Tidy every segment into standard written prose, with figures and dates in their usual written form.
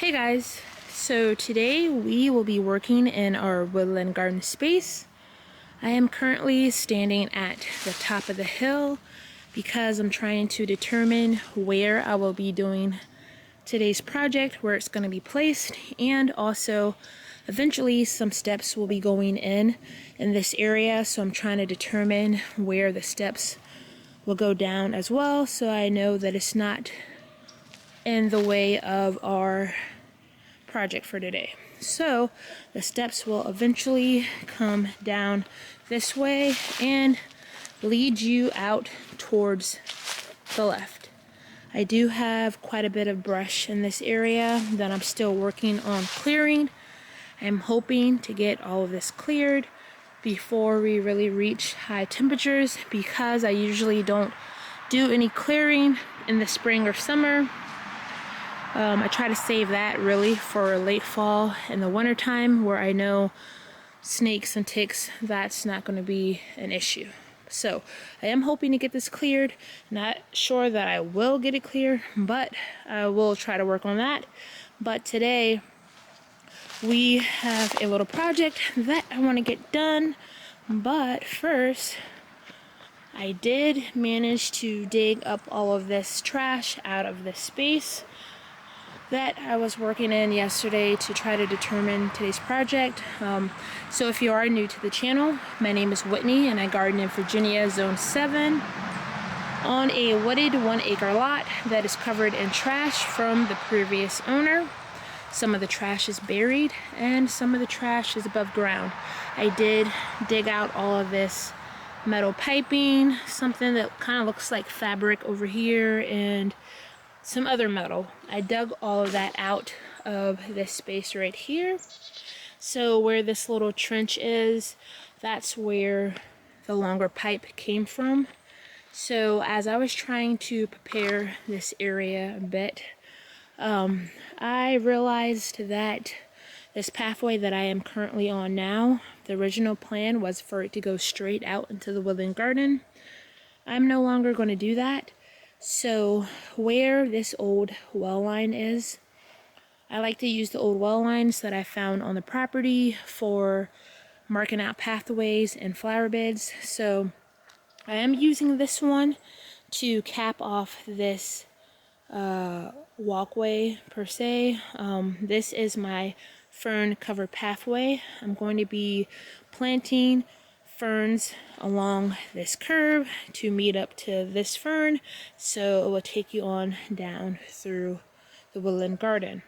Hey guys, so today we will be working in our woodland garden space. I am currently standing at the top of the hill because I'm trying to determine where I will be doing today's project, where it's going to be placed, and also eventually some steps will be going in this area, so I'm trying to determine where the steps will go down as well, so I know that it's not in the way of our project for today. So the steps will eventually come down this way and lead you out towards the left. I do have quite a bit of brush in this area that I'm still working on clearing. I'm hoping to get all of this cleared before we really reach high temperatures, because I usually don't do any clearing in the spring or summer. I try to save that really for late fall and the winter time, where I know snakes and ticks, that's not going to be an issue. So I am hoping to get this cleared. Not sure that I will get it cleared, but I will try to work on that. But today we have a little project that I want to get done. But first, I did manage to dig up all of this trash out of this space that I was working in yesterday to try to determine today's project. So if you are new to the channel, my name is Whitney and I garden in Virginia Zone 7 on a wooded 1-acre lot that is covered in trash from the previous owner. Some of the trash is buried and some of the trash is above ground. I did dig out all of this metal piping, something that kind of looks like fabric over here, and some other metal. I dug all of that out of this space right here. So where this little trench is, that's where the longer pipe came from. So as I was trying to prepare this area a bit, I realized that this pathway that I am currently on now, the original plan was for it to go straight out into the woodland garden. I'm no longer going to do that. So where this old well line is, I like to use the old well lines that I found on the property for marking out pathways and flower beds. So I am using this one to cap off this walkway per se. This is my fern covered pathway. I'm going to be planting ferns along this curve to meet up to this fern, so it will take you on down through the woodland garden.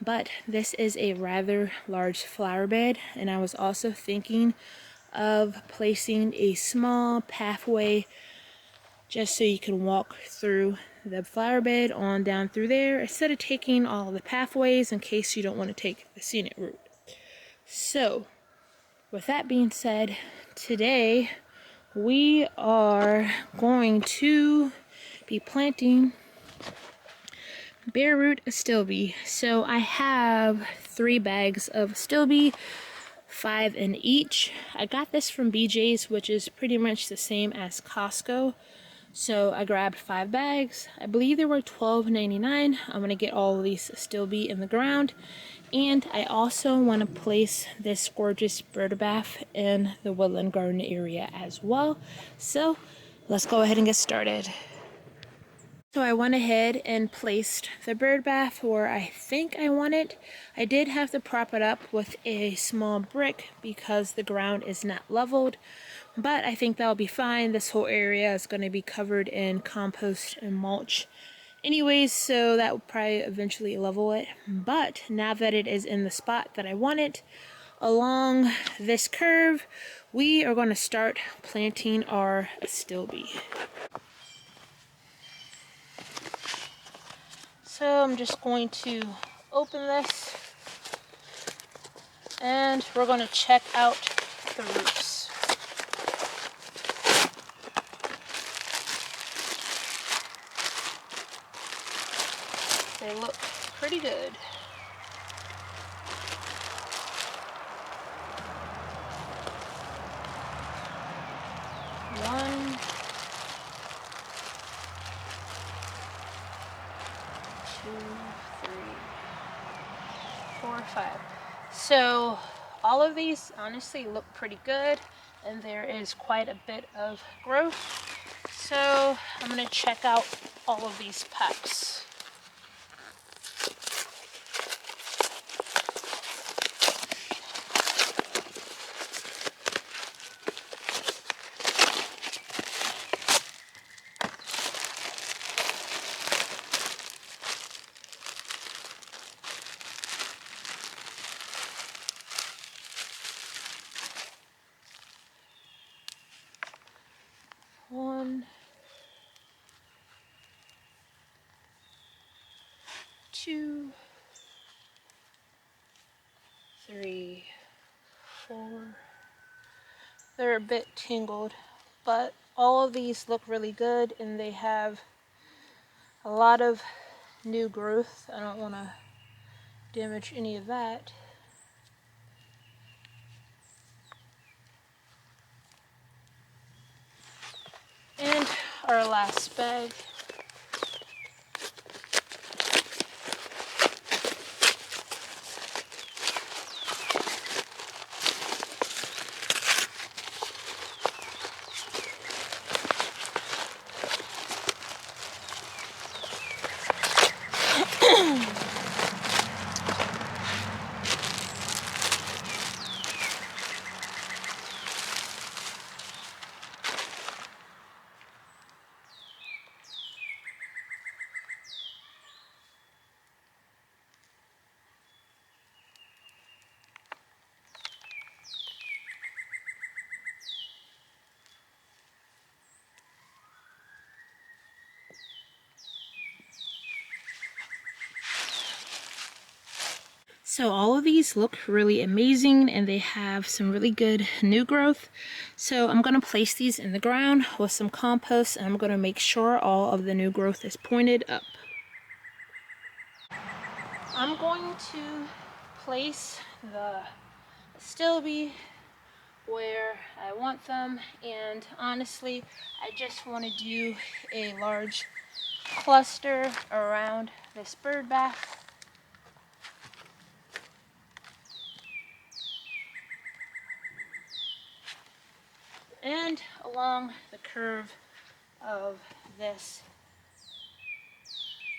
But this is a rather large flower bed, and I was also thinking of placing a small pathway just so you can walk through the flower bed on down through there, instead of taking all the pathways in case you don't want to take the scenic route. So with that being said, today we are going to be planting bareroot astilbe. So I have 3 bags of astilbe, 5 in each. I got this from BJ's, which is pretty much the same as Costco. So I grabbed 5 bags. I believe they were $12.99. I'm going to get all of these astilbe in the ground. And I also want to place this gorgeous birdbath in the woodland garden area as well. So let's go ahead and get started. So I went ahead and placed the birdbath where I think I want it. I did have to prop it up with a small brick because the ground is not leveled, but I think that'll be fine. This whole area is going to be covered in compost and mulch anyways, so that will probably eventually level it. But now that it is in the spot that I want it, along this curve, we are going to start planting our astilbe. So I'm just going to open this and we're going to check out the roots. They look pretty good. One, two, three, 4, 5. So all of these honestly look pretty good, and there is quite a bit of growth. So I'm going to check out all of these packs. One, 2, 3, 4. They're a bit tangled, but all of these look really good, and they have a lot of new growth. I don't want to damage any of that. And our last bag. So all of these look really amazing, and they have some really good new growth. So I'm going to place these in the ground with some compost, and I'm going to make sure all of the new growth is pointed up. I'm going to place the astilbe where I want them, and honestly I just want to do a large cluster around this bird bath. And along the curve of this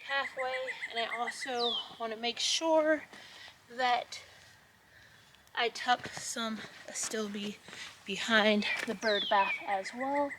pathway, and I also want to make sure that I tuck some astilbe behind the bird bath as well.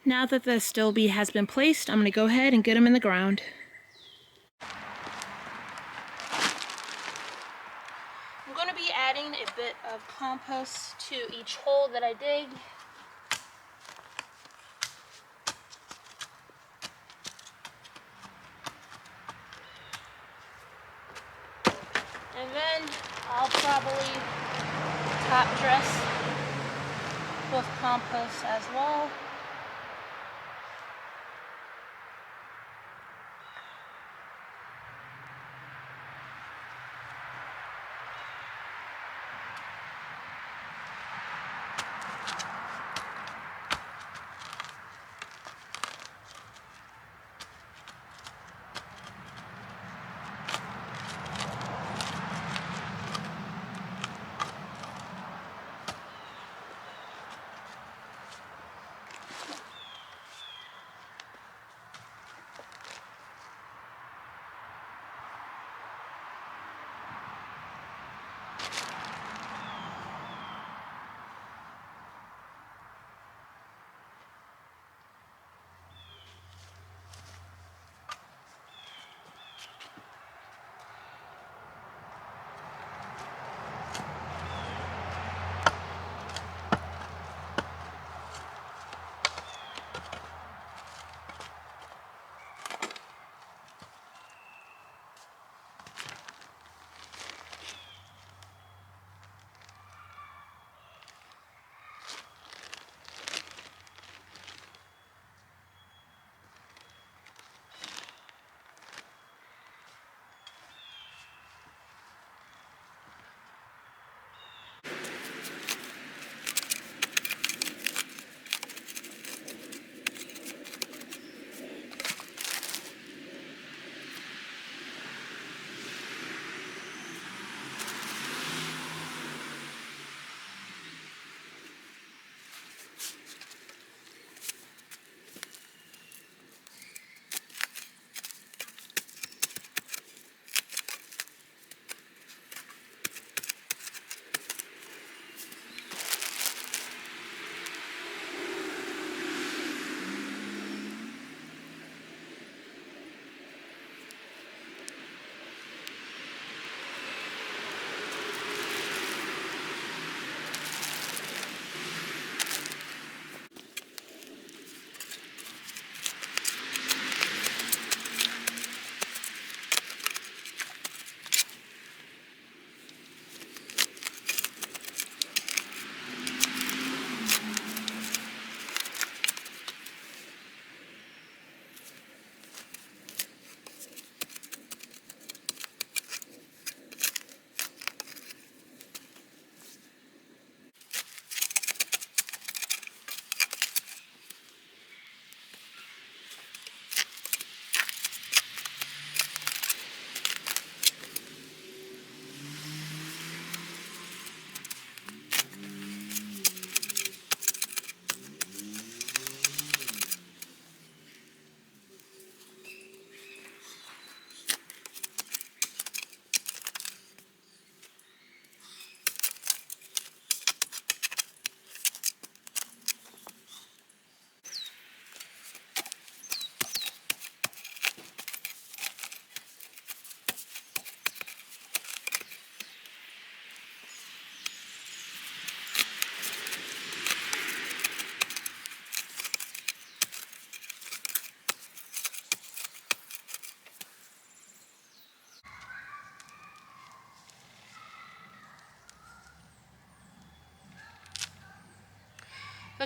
Now that the astilbe has been placed, I'm going to go ahead and get them in the ground. I'm going to be adding a bit of compost to each hole that I dig. And then I'll probably top dress with compost as well.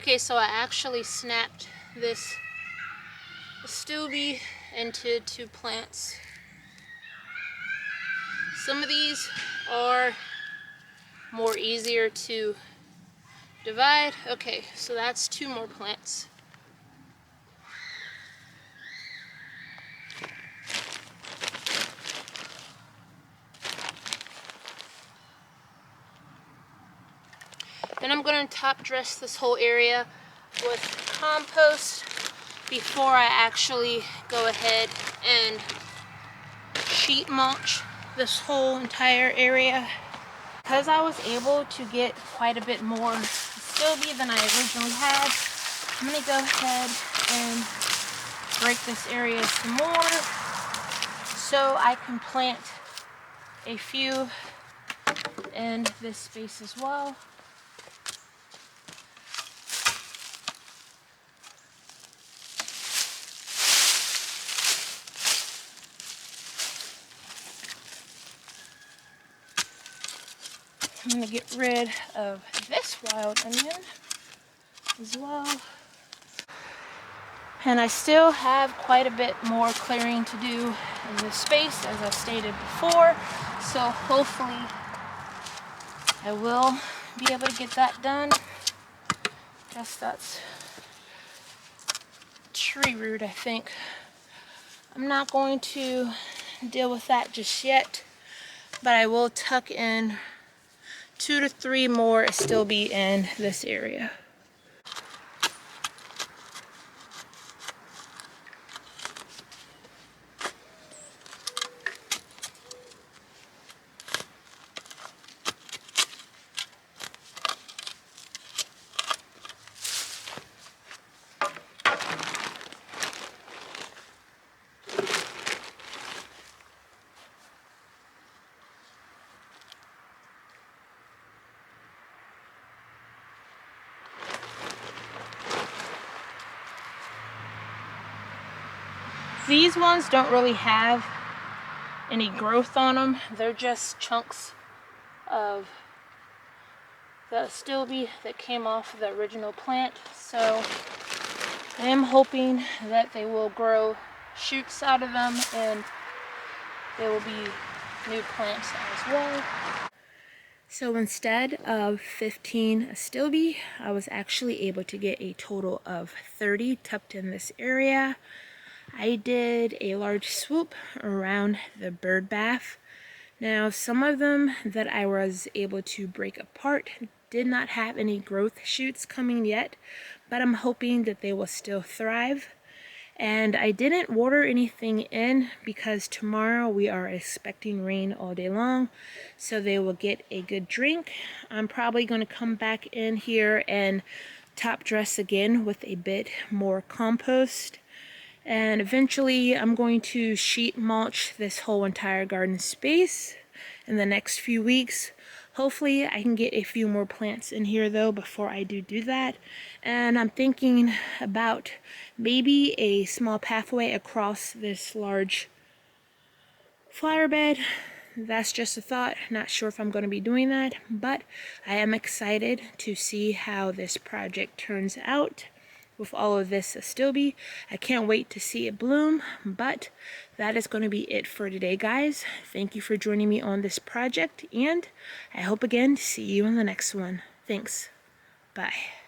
Okay, so I actually snapped this astilbe into 2 plants. Some of these are more easier to divide. Okay, so that's 2 more plants. Then I'm going to top dress this whole area with compost before I actually go ahead and sheet mulch this whole entire area. Because I was able to get quite a bit more astilbe than I originally had, I'm going to go ahead and break this area some more so I can plant a few in this space as well. I'm going to get rid of this wild onion as well. And I still have quite a bit more clearing to do in this space, as I stated before. So hopefully I will be able to get that done. Guess that's tree root, I think. I'm not going to deal with that just yet, but I will tuck in 2 to 3 more astilbe in this area. These ones don't really have any growth on them. They're just chunks of the astilbe that came off of the original plant. So I am hoping that they will grow shoots out of them and they will be new plants as well. So instead of 15 astilbe, I was actually able to get a total of 30 tucked in this area. I did a large swoop around the bird bath. Now, some of them that I was able to break apart did not have any growth shoots coming yet, but I'm hoping that they will still thrive. And I didn't water anything in because tomorrow we are expecting rain all day long, so they will get a good drink. I'm probably going to come back in here and top dress again with a bit more compost. And eventually I'm going to sheet mulch this whole entire garden space in the next few weeks. Hopefully I can get a few more plants in here though before I do that. And I'm thinking about maybe a small pathway across this large flower bed. That's just a thought. Not sure if I'm going to be doing that, but I am excited to see how this project turns out. With all of this astilbe, I can't wait to see it bloom, but that is going to be it for today, guys. Thank you for joining me on this project, and I hope again to see you in the next one. Thanks. Bye.